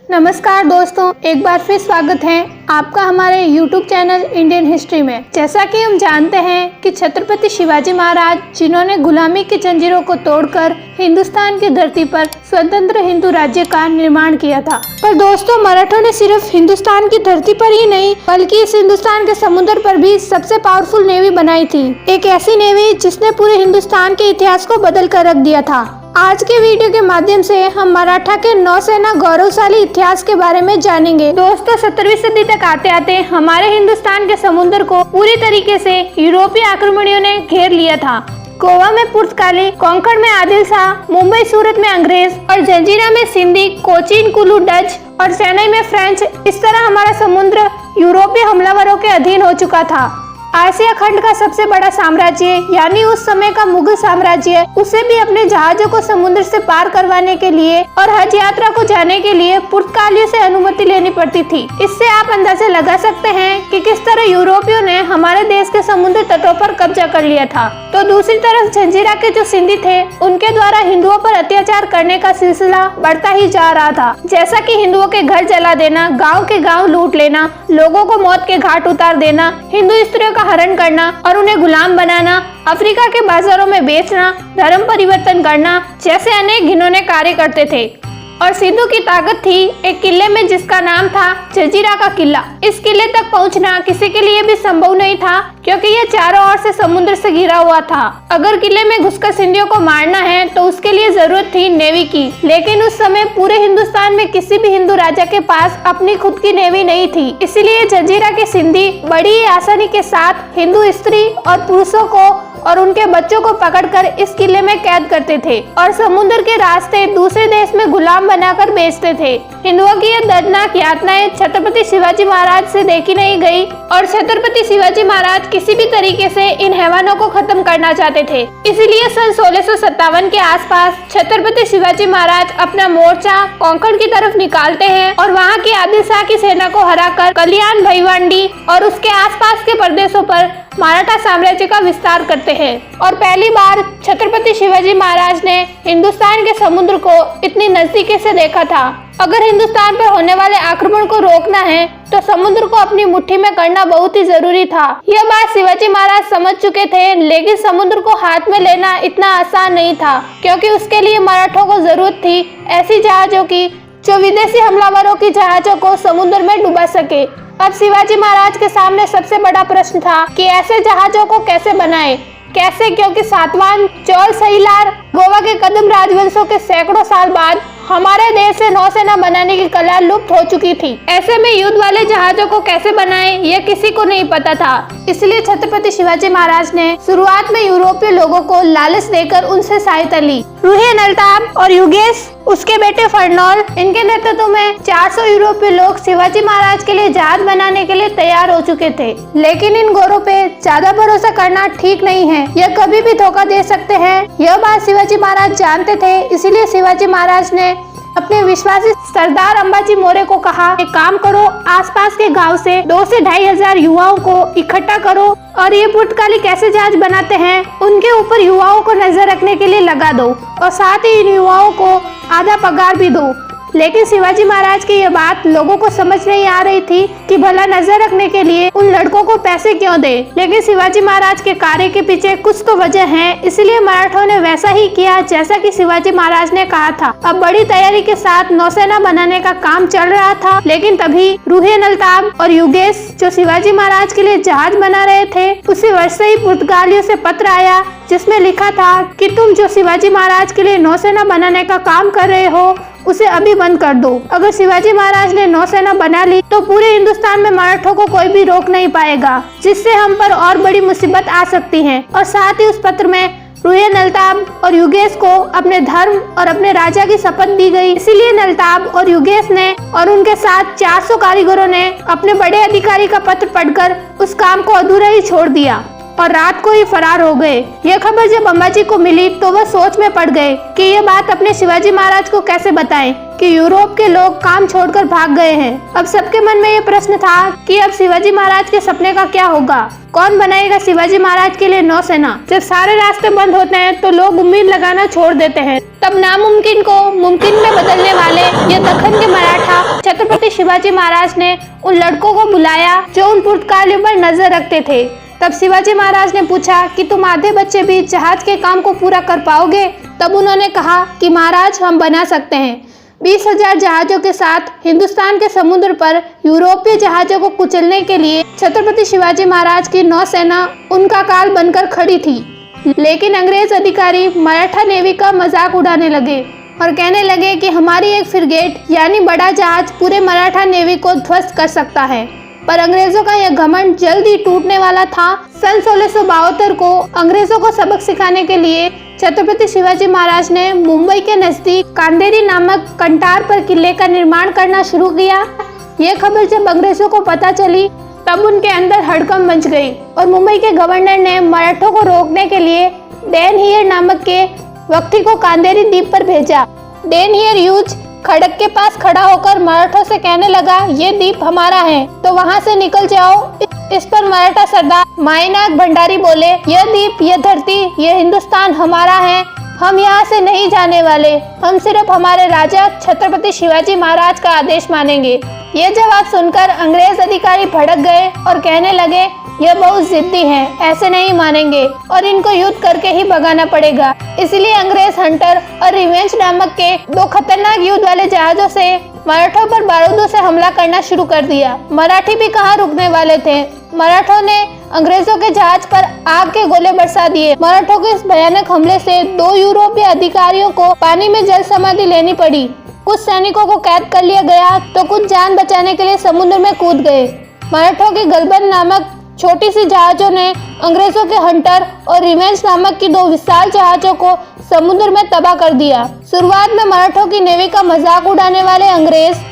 नमस्कार दोस्तों, एक बार फिर स्वागत है आपका हमारे YouTube चैनल इंडियन हिस्ट्री में। जैसा कि हम जानते हैं कि छत्रपति शिवाजी महाराज, जिन्होंने गुलामी की जंजीरों को तोड़कर हिंदुस्तान की धरती पर स्वतंत्र हिंदू राज्य का निर्माण किया था। पर दोस्तों, मराठों ने सिर्फ हिंदुस्तान की धरती पर ही नहीं बल्कि इस हिंदुस्तान के समुद्र पर भी सबसे पावरफुल नेवी बनाई थी। एक ऐसी नेवी जिसने पूरे हिंदुस्तान के इतिहास को बदल कर रख दिया था। आज के वीडियो के माध्यम से हम मराठा के नौसेना गौरवशाली इतिहास के बारे में जानेंगे। दोस्तों, 17वीं सदी तक आते आते हमारे हिंदुस्तान के समुद्र को पूरी तरीके से यूरोपीय आक्रमणियों ने घेर लिया था। गोवा में पुर्तगाली, कोंकण में आदिल शाह, मुंबई सूरत में अंग्रेज और जंजीरा में सिंधी, कोचीन कुलू डच और चेन्नई में फ्रेंच। इस तरह हमारा समुद्र यूरोपीय हमलावरों के अधीन हो चुका था। आसिया खंड का सबसे बड़ा साम्राज्य यानी उस समय का मुगल साम्राज्य, उसे भी अपने जहाजों को समुद्र से पार करवाने के लिए और हज यात्रा को जाने के लिए पुर्तगालियों से अनुमति लेनी पड़ती थी। इससे आप अंदाजा लगा सकते हैं कि किस तरह यूरोपियों ने हमारे देश के समुद्र तटों पर कब्जा कर लिया था। तो दूसरी तरफ जंजीरा के जो सिंधी थे, उनके द्वारा हिंदुओं पर अत्याचार करने का सिलसिला बढ़ता ही जा रहा था। जैसा कि हिंदुओं के घर जला देना, गाँव के गाँव लूट लेना, लोगों को मौत के घाट उतार देना, हिंदू स्त्रियों हरण करना और उन्हें गुलाम बनाना, अफ्रीका के बाजारों में बेचना, धर्म परिवर्तन करना जैसे अनेक घिनौने कार्य करते थे। और सिंधु की ताकत थी एक किले में जिसका नाम था जंजीरा का किला। इस किले तक पहुंचना किसी के लिए भी संभव नहीं था क्योंकि यह चारों ओर से समुद्र से घिरा हुआ था। अगर किले में घुसकर सिंधियों को मारना है तो उसके लिए जरूरत थी नेवी की, लेकिन उस समय पूरे हिंदुस्तान में किसी भी हिंदू राजा के पास अपनी खुद की नेवी नहीं थी। इसलिए जंजीरा के सिंधी बड़ी ही आसानी के साथ हिंदू स्त्री और पुरुषों को और उनके बच्चों को पकड़कर इस किले में कैद करते थे और समुद्र के रास्ते दूसरे देश में गुलाम बनाकर बेचते थे। हिंदुओं की यह दर्दनाक यातनाएं छत्रपति शिवाजी महाराज से देखी नहीं गई और छत्रपति शिवाजी महाराज किसी भी तरीके से इन हैवानों को खत्म करना चाहते थे। इसीलिए सन 1657 के आसपास छत्रपति शिवाजी महाराज अपना मोर्चा कोंकण की तरफ निकालते हैं और वहाँ की आदिल शाह की सेना को हराकर कल्याण, भिवंडी और उसके आसपास के प्रदेशों पर मराठा साम्राज्य का विस्तार करते हैं। और पहली बार छत्रपति शिवाजी महाराज ने हिंदुस्तान के समुद्र को इतनी नजदीकी से देखा था। अगर हिंदुस्तान पर होने वाले आक्रमण को रोकना है तो समुद्र को अपनी मुट्ठी में करना बहुत ही जरूरी था। यह बात शिवाजी महाराज समझ चुके थे, लेकिन समुद्र को हाथ में लेना इतना आसान नहीं था क्योंकि उसके लिए मराठों को जरूरत थी ऐसी जहाजों की जो विदेशी हमलावरों की जहाजों को समुद्र में डुबा सके। अब शिवाजी महाराज के सामने सबसे बड़ा प्रश्न था कि ऐसे जहाजों को कैसे बनाएं। कैसे? क्योंकि सातवाहन, चोल, सहीलार, गोवा के कदम राजवंशों के सैकड़ों साल बाद हमारे देश से नौसेना बनाने की कला लुप्त हो चुकी थी। ऐसे में युद्ध वाले जहाजों को कैसे बनाएं, यह किसी को नहीं पता था। इसलिए छत्रपति शिवाजी महाराज ने शुरुआत में यूरोपीय लोगों को लालच देकर उनसे सहायता ली। रूहे नलताब और युगेश, उसके बेटे फर्नौल, इनके नेतृत्व में 400 यूरोपीय लोग शिवाजी महाराज के लिए जहाज बनाने के लिए तैयार हो चुके थे। लेकिन इन गोरों पे ज्यादा भरोसा करना ठीक नहीं है, यह कभी भी धोखा दे सकते हैं। यह बात शिवाजी महाराज जानते थे। इसीलिए शिवाजी महाराज ने अपने विश्वासी सरदार अंबाजी मोरे को कहा, एक काम करो, आसपास के गांव से 2 से 2,500 युवाओं को इकट्ठा करो और ये पुर्तगाली कैसे जहाज बनाते हैं उनके ऊपर युवाओं को नजर रखने के लिए लगा दो और साथ ही इन युवाओं को आधा पगार भी दो। लेकिन शिवाजी महाराज की यह बात लोगों को समझ नहीं आ रही थी कि भला नजर रखने के लिए उन लड़कों को पैसे क्यों दे। लेकिन शिवाजी महाराज के कार्य के पीछे कुछ तो वजह है, इसलिए मराठों ने वैसा ही किया जैसा कि शिवाजी महाराज ने कहा था। अब बड़ी तैयारी के साथ नौसेना बनाने का काम चल रहा था, लेकिन तभी रूहे नलताब और युगेश, जो शिवाजी महाराज के लिए जहाज बना रहे थे, उसी वर्ष से ही पुर्तगालियों से पत्र आया जिसमें लिखा था कि तुम जो शिवाजी महाराज के लिए नौसेना बनाने का काम कर रहे हो उसे अभी बंद कर दो। अगर शिवाजी महाराज ने नौसेना बना ली तो पूरे हिंदुस्तान में मराठों को कोई भी रोक नहीं पाएगा, जिससे हम पर और बड़ी मुसीबत आ सकती है। और साथ ही उस पत्र में रूहे नलताब और युगेश को अपने धर्म और अपने राजा की शपथ दी गई। इसीलिए नलताब और युगेश ने और उनके साथ 400 कारीगरों ने अपने बड़े अधिकारी का पत्र पढ़कर उस काम को अधूरा ही छोड़ दिया और रात को ही फरार हो गए। यह खबर जब अंबाजी को मिली तो वह सोच में पड़ गए कि यह बात अपने शिवाजी महाराज को कैसे बताएं कि यूरोप के लोग काम छोड़कर भाग गए हैं। अब सबके मन में यह प्रश्न था कि अब शिवाजी महाराज के सपने का क्या होगा। कौन बनाएगा शिवाजी महाराज के लिए नौसेना? जब सारे रास्ते बंद होते हैं तो लोग उम्मीद लगाना छोड़ देते हैं। तब नामुमकिन को मुमकिन में बदलने वाले ये दक्कन के मराठा छत्रपति शिवाजी महाराज ने उन लड़कों को बुलाया जो उन पुर्तगालियों पर नजर रखते थे। तब शिवाजी महाराज ने पूछा कि तुम आधे बच्चे भी जहाज के काम को पूरा कर पाओगे? तब उन्होंने कहा कि महाराज हम बना सकते हैं। 20,000 जहाजों के साथ हिंदुस्तान के समुद्र पर यूरोपीय जहाजों को कुचलने के लिए छत्रपति शिवाजी महाराज की नौसेना उनका काल बनकर खड़ी थी। लेकिन अंग्रेज अधिकारी मराठा नेवी का मजाक उड़ाने लगे और कहने लगे कि हमारी एक फ्रिगेट यानी बड़ा जहाज पूरे मराठा नेवी को ध्वस्त कर सकता है। पर अंग्रेजों का यह घमंड जल्द ही टूटने वाला था। सन 1672 को अंग्रेजों को सबक सिखाने के लिए छत्रपति शिवाजी महाराज ने मुंबई के नजदीक कांदेरी नामक कंटार पर किले का निर्माण करना शुरू किया। यह खबर जब अंग्रेजों को पता चली तब उनके अंदर हड़कंप मच गई और मुंबई के गवर्नर ने मराठों को रोकने के लिए डैन हियर नामक के व्यक्ति को कांदेरी द्वीप पर भेजा। डैन हियर यूज खड़क के पास खड़ा होकर मराठों से कहने लगा, ये द्वीप हमारा है तो वहाँ से निकल जाओ। इस पर मराठा सरदार माईनाथ भंडारी बोले, यह द्वीप, यह धरती, यह हिंदुस्तान हमारा है, हम यहाँ से नहीं जाने वाले, हम सिर्फ हमारे राजा छत्रपति शिवाजी महाराज का आदेश मानेंगे। यह जवाब सुनकर अंग्रेज अधिकारी भड़क गए और कहने लगे, यह बहुत जिद्दी हैं, ऐसे नहीं मानेंगे और इनको युद्ध करके ही भगाना पड़ेगा। इसलिए अंग्रेज हंटर और रिवेंज नामक के 2 खतरनाक युद्ध वाले जहाजों से मराठों पर बारूदों से हमला करना शुरू कर दिया। मराठी भी कहाँ रुकने वाले थे। मराठों ने अंग्रेजों के जहाज पर आग के गोले बरसा दिए। मराठों के इस भयानक हमले से 2 यूरोपीय अधिकारियों को पानी में जल समाधि लेनी पड़ी। कुछ सैनिकों को कैद कर लिया गया तो कुछ जान बचाने के लिए समुद्र में कूद गए। मराठों के गलबन नामक छोटी सी जहाजों ने अंग्रेजों के हंटर और रिवेंज नामक की 2 विशाल जहाजों को समुद्र में तबाह कर दिया। शुरुआत में मराठों की नेवी का मजाक उड़ाने वाले अंग्रेज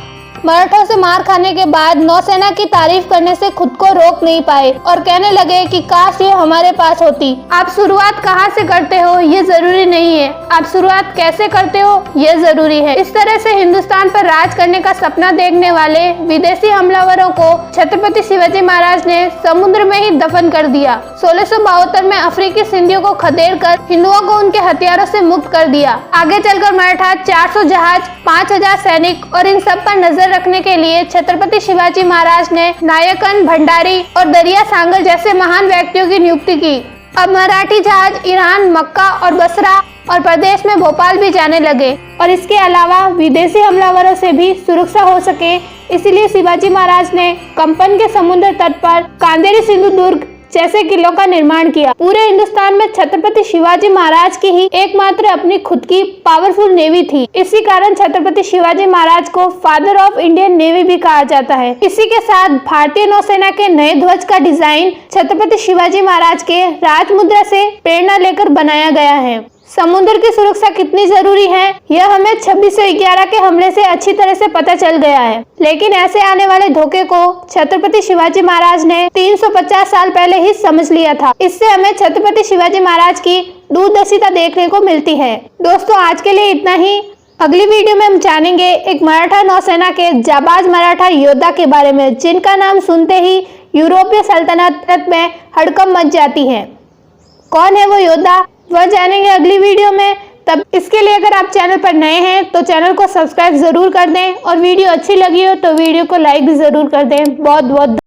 मराठों से मार खाने के बाद नौसेना की तारीफ करने से खुद को रोक नहीं पाए और कहने लगे कि काश ये हमारे पास होती। आप शुरुआत कहाँ से करते हो ये जरूरी नहीं है, आप शुरुआत कैसे करते हो ये जरूरी है। इस तरह से हिंदुस्तान पर राज करने का सपना देखने वाले विदेशी हमलावरों को छत्रपति शिवाजी महाराज ने समुद्र में ही दफन कर दिया। 1672 में अफ्रीकी सिंधियों को खदेड़ कर हिंदुओं को उनके हथियारों से मुक्त कर दिया। आगे चलकर मराठा 400 जहाज, 5,000 सैनिक और इन सब पर नजर रखने के लिए छत्रपति शिवाजी महाराज ने नायकन, भंडारी और दरिया सांगल जैसे महान व्यक्तियों की नियुक्ति की। अब मराठी जहाज ईरान, मक्का और बसरा और प्रदेश में भोपाल भी जाने लगे और इसके अलावा विदेशी हमलावरों से भी सुरक्षा हो सके, इसलिए शिवाजी महाराज ने कंपन के समुद्र तट पर कांदेरी सिंधु दुर्ग जैसे किलों का निर्माण किया। पूरे हिंदुस्तान में छत्रपति शिवाजी महाराज की ही एकमात्र अपनी खुद की पावरफुल नेवी थी। इसी कारण छत्रपति शिवाजी महाराज को फादर ऑफ इंडियन नेवी भी कहा जाता है। इसी के साथ भारतीय नौसेना के नए ध्वज का डिजाइन छत्रपति शिवाजी महाराज के राजमुद्रा से प्रेरणा लेकर बनाया गया है। समुद्र की सुरक्षा कितनी जरूरी है यह हमें 2611 के हमले से अच्छी तरह से पता चल गया है। लेकिन ऐसे आने वाले धोखे को छत्रपति शिवाजी महाराज ने 350 साल पहले ही समझ लिया था। इससे हमें छत्रपति शिवाजी महाराज की दूरदर्शिता देखने को मिलती है। दोस्तों आज के लिए इतना ही। अगली वीडियो में हम जानेंगे एक मराठा नौसेना के जाबाज मराठा योद्धा के बारे में जिनका नाम सुनते ही यूरोपीय सल्तनत में हड़कंप मच जाती है। कौन है वो योद्धा वह जानेंगे अगली वीडियो में। तब इसके लिए अगर आप चैनल पर नए हैं तो चैनल को सब्सक्राइब जरूर कर दें और वीडियो अच्छी लगी हो तो वीडियो को लाइक भी जरूर कर दें। बहुत बहुत